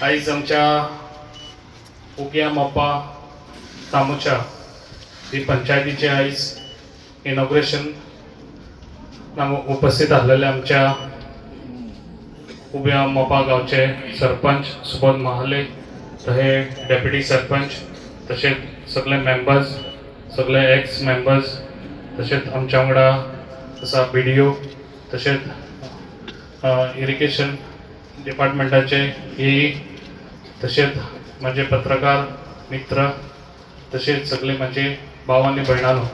आयज आमच्या उग्या मोपा तामुच्या ही पंचायतीचे आयज इनॉग्रेशन उपस्थित आसलेले आमच्या उब्या मोपा गावचे सरपंच सुबोध महाले, तहे डेप्युटी सरपंच, तसेच सगळे मेंबर्स, सगळे एक्स मेंबर्स, तसेच आमच्या वांगडा आसा BDO, तसेच इरिगेशन डिपार्टमेंटाचे ही, तसेच माझे पत्रकार मित्र, तसेच सगळे माझे भाव आनी भयणांनो,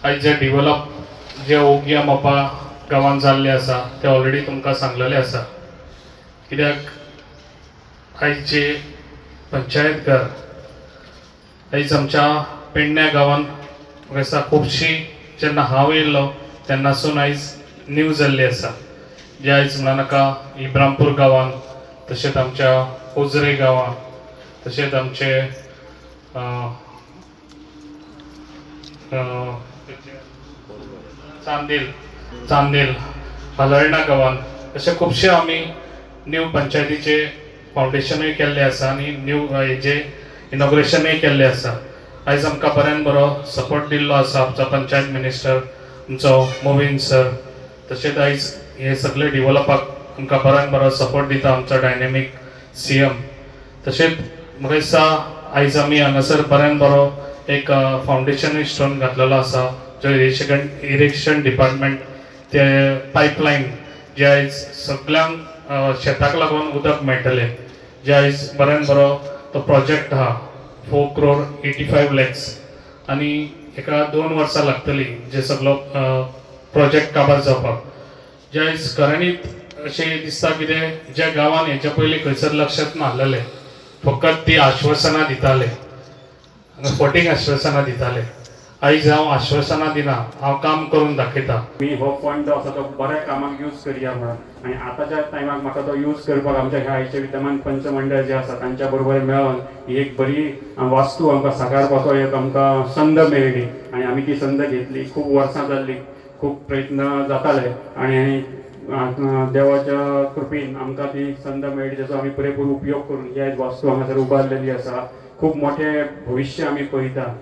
आयज जे डिवेलप जे ओग्या मोपा गांवांत जाल्ले आसा ते ऑलरेडी तुमकां सांगलेले आसा। कित्याक आयज जे पंचायत घर आयज आमच्या पेडण्या गांवांत म्हाका दिसता खुबशी जेन्ना हांव येयल्लो तेन्नासून आयज न्यू जाल्ली आसा। जे आयज म्हणनाका इब्रामपूर गांवांत, तशेंच आमच्या उजरे गांवांत, तशेंच आमचे चांदेल हलर्णा गांवांत अशे खुबशे आमी न्यू पंचायतीचे फावंडेशनूय केल्ले आसा आनी न्यू हेजे इनॉग्रेशनूय केल्ले आसा। आयज आमकां बऱ्यान बरो सपोर्ट दिल्लो आसा आमचो पंचायत मिनिस्टर आमचो मोविन सर, तशेंच आयज हे सगळे डिवेलपाक आमकां बऱ्यान बरो सपोर्ट दिता आमचो डायनेमीक CM। तशेंच म्हाका दिसता आयज आमी हांगासर बऱ्यान बरो एक फावंडेशनूय स्टोन घातलेलो आसा, जो इरिगेशन डिपार्टमेंट ते पायपलायन जे आयज सगळ्यांक शेताक लागून उदक मेळटले, जे आयज बऱ्यान बरो तो प्रोजेक्ट आहा 4,85 lakhs आनी एका 2 वर्सां लागतली जे सगळो प्रोजेक्ट काबार जावपाक। जे आयज खऱ्यांनीच अशें दिसता कितें ज्या गांवांत हेच्या पयलीं खंयसर लक्षांत नासलेले, फकत ती आश्वासनां दिताले, फोटींग आश्वासनां दिताले। आयज हांव आश्वासनां दिना, हांव काम करून दाखयता। मी हो फंड जो आसा तो बऱ्या कामाक यूज करया म्हणून आनी आतांच्या टायमाक म्हाका तो यूज करपाक आमच्या ह्या आयचे विद्यमान पंच मंडळ जे आसा तांच्या बरोबर मेळून ही एक बरी वास्तू आमकां साकारपाचो एक आमकां संद मेळ्ळी आनी आमी ती संद घेतली। खूब वर्सां जाल्ली, खूब प्रयत्न जाताले आनी देवाच्या कृपेन आमकां ती संद मेळ्ळी, तेचो आमी पुरेपूर उपयोग करून ही आयज वास्तू हांगासर उबारलेली आसा। खूब मोठे भविश्य आमी पळयता।